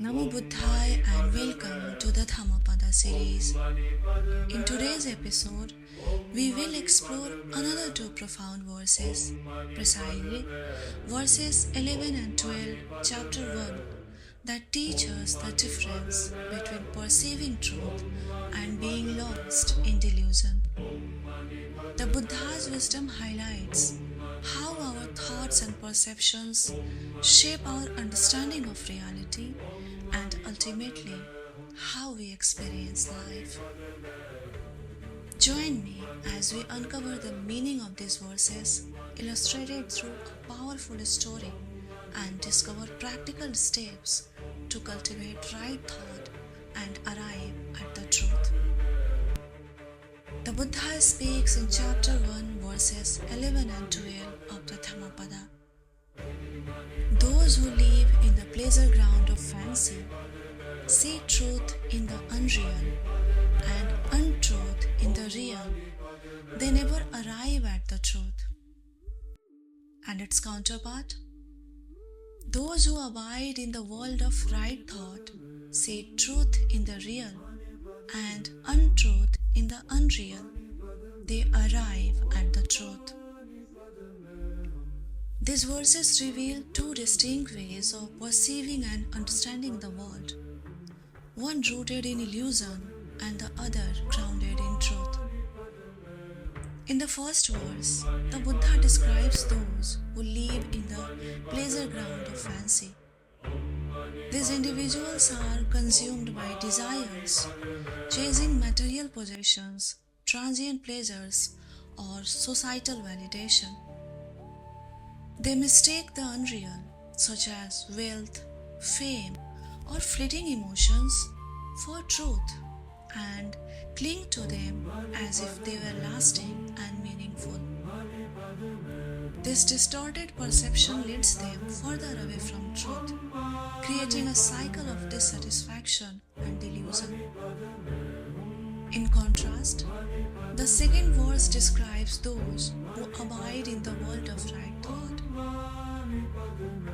Namo Buddhaya and welcome to the Dhammapada series. In today's episode, we will explore another two profound verses, precisely verses 11 and 12, chapter 1, that teach us the difference between perceiving truth and being lost in delusion. The Buddha's wisdom highlights how our thoughts and perceptions shape our understanding of reality and ultimately how we experience life. Join me as we uncover the meaning of these verses illustrated through a powerful story and discover practical steps to cultivate right thought and arrive at the truth. The Buddha speaks in chapter 1 verses 11 and 12 of the Dhammapada. Those who live in the pleasure ground of fancy see truth in the unreal and untruth in the real. They never arrive at the truth. And its counterpart? Those who abide in the world of right thought see truth in the real and untruth in the unreal. They arrive at the truth. These verses reveal two distinct ways of perceiving and understanding the world, one rooted in illusion and the other grounded in truth. In the first verse, the Buddha describes those who live in the pleasure ground of fancy. These individuals are consumed by desires, chasing material possessions, transient pleasures, or societal validation. They mistake the unreal, such as wealth, fame, or fleeting emotions, for truth and cling to them as if they were lasting and meaningful. This distorted perception leads them further away from truth, creating a cycle of dissatisfaction and delusion. In contrast, the second verse describes those who abide in the world of right thought.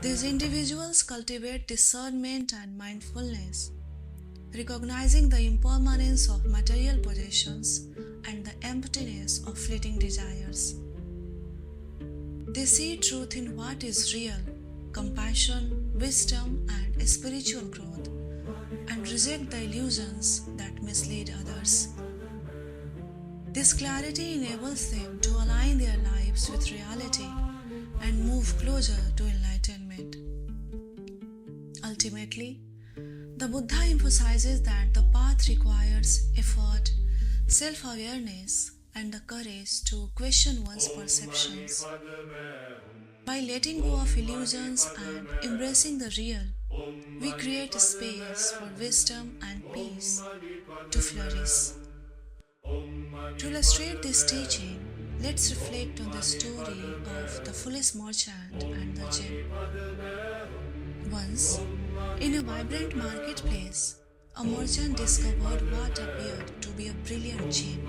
These individuals cultivate discernment and mindfulness, recognizing the impermanence of material possessions and the emptiness of fleeting desires. They see truth in what is real, compassion, wisdom, and spiritual growth, and reject the illusions that mislead others. This clarity enables them to align their lives with reality and move closer to enlightenment. Ultimately, the Buddha emphasizes that the path requires effort, self-awareness, and the courage to question one's perceptions. By letting go of illusions and embracing the real, we create a space for wisdom and peace to flourish. To illustrate this teaching, let's reflect on the story of the foolish merchant and the gem. Once, in a vibrant marketplace, a merchant discovered what appeared to be a brilliant gem.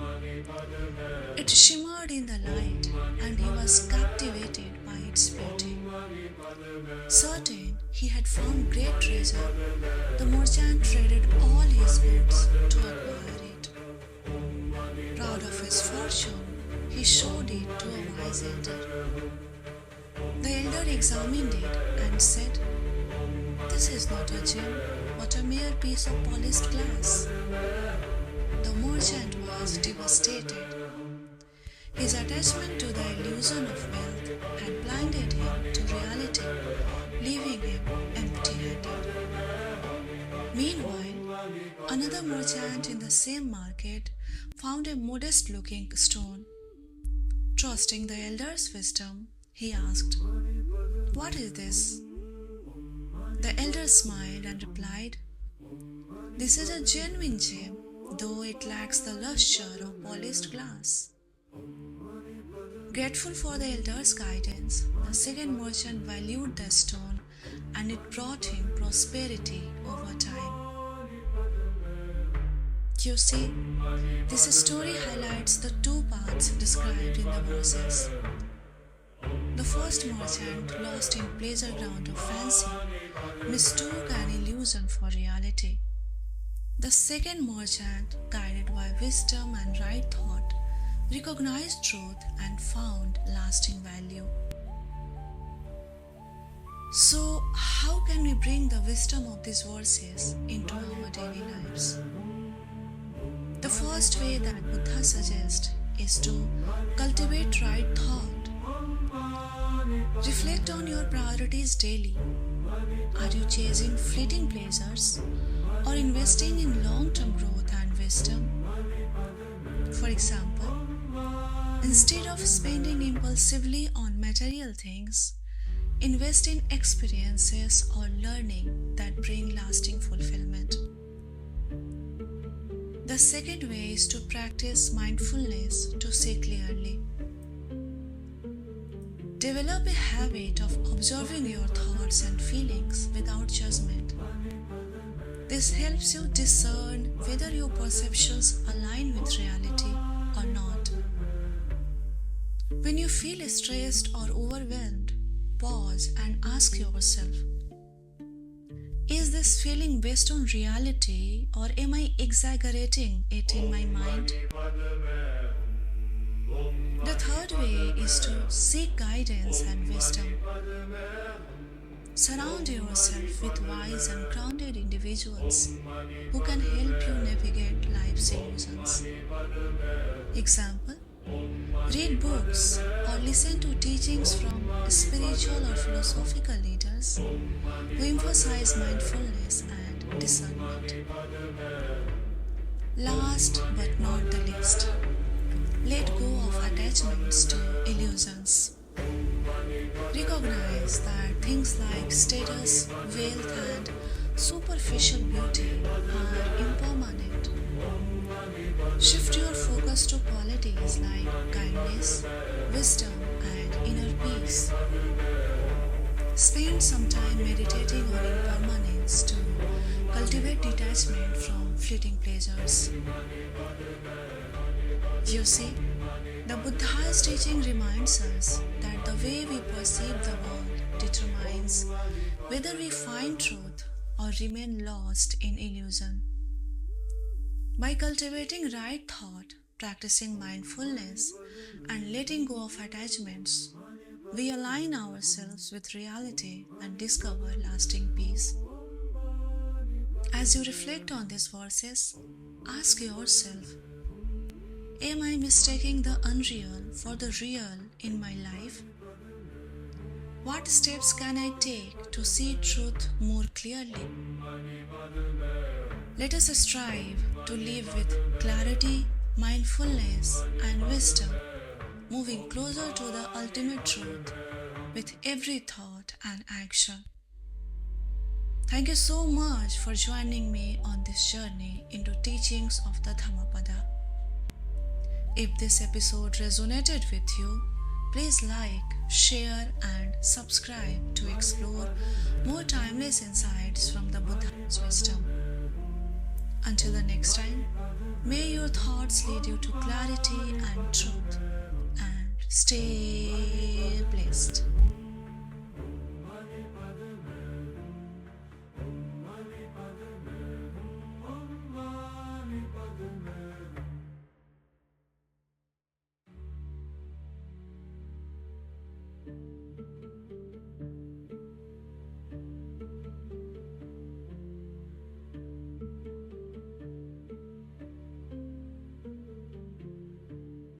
It shimmered in the light, and he was captivated by its beauty. Certain he had found great treasure, the merchant traded all his goods to acquire it. Proud of his fortune, he showed it to a wise elder. The elder examined it and said, "This is not a gem, but a mere piece of polished glass." The merchant was devastated. His attachment to the illusion of wealth had blinded him to reality, leaving him empty-handed. Meanwhile, another merchant in the same market found a modest-looking stone. Trusting the elder's wisdom, he asked, "What is this?" The elder smiled and replied, "This is a genuine gem, though it lacks the luster of polished glass." Grateful for the elder's guidance, the second merchant valued the stone, and it brought him prosperity over time. You see, this story highlights the two paths described in the verses. The first merchant, lost in pleasure ground of fancy, mistook an illusion for reality. The second merchant, guided by wisdom and right thought, recognized truth and found lasting value. So, how can we bring the wisdom of these verses into our daily lives? The first way that Buddha suggests is to cultivate right thought. Reflect on your priorities daily. Are you chasing fleeting pleasures or investing in long-term growth and wisdom? For example, instead of spending impulsively on material things, invest in experiences or learning that bring lasting fulfillment. The second way is to practice mindfulness to see clearly. Develop a habit of observing your thoughts and feelings without judgment. This helps you discern whether your perceptions align with reality or not. When you feel stressed or overwhelmed, pause and ask yourself, is this feeling based on reality or am I exaggerating it in my mind? The third way is to seek guidance and wisdom. Surround yourself with wise and grounded individuals who can help you navigate life's illusions. Example: read books or listen to teachings from spiritual or philosophical leaders who emphasize mindfulness and discernment. Last but not the least, let go of attachments to illusions. Recognize that things like status, wealth, and superficial beauty are impermanent. Shift your focus to qualities like kindness, wisdom, and inner peace. Spend some time meditating on impermanence to cultivate detachment from fleeting pleasures. You see, the Buddha's teaching reminds us that the way we perceive the world determines whether we find truth or remain lost in illusion. By cultivating right thought, practicing mindfulness, and letting go of attachments, we align ourselves with reality and discover lasting peace. As you reflect on these verses, ask yourself, am I mistaking the unreal for the real in my life? What steps can I take to see truth more clearly? Let us strive to live with clarity, mindfulness, and wisdom, moving closer to the ultimate truth with every thought and action. Thank you so much for joining me on this journey into teachings of the Dhammapada. If this episode resonated with you, please like, share, and subscribe to explore more timeless insights from the Buddha's wisdom. Until the next time, may your thoughts lead you to clarity and truth, and stay blessed.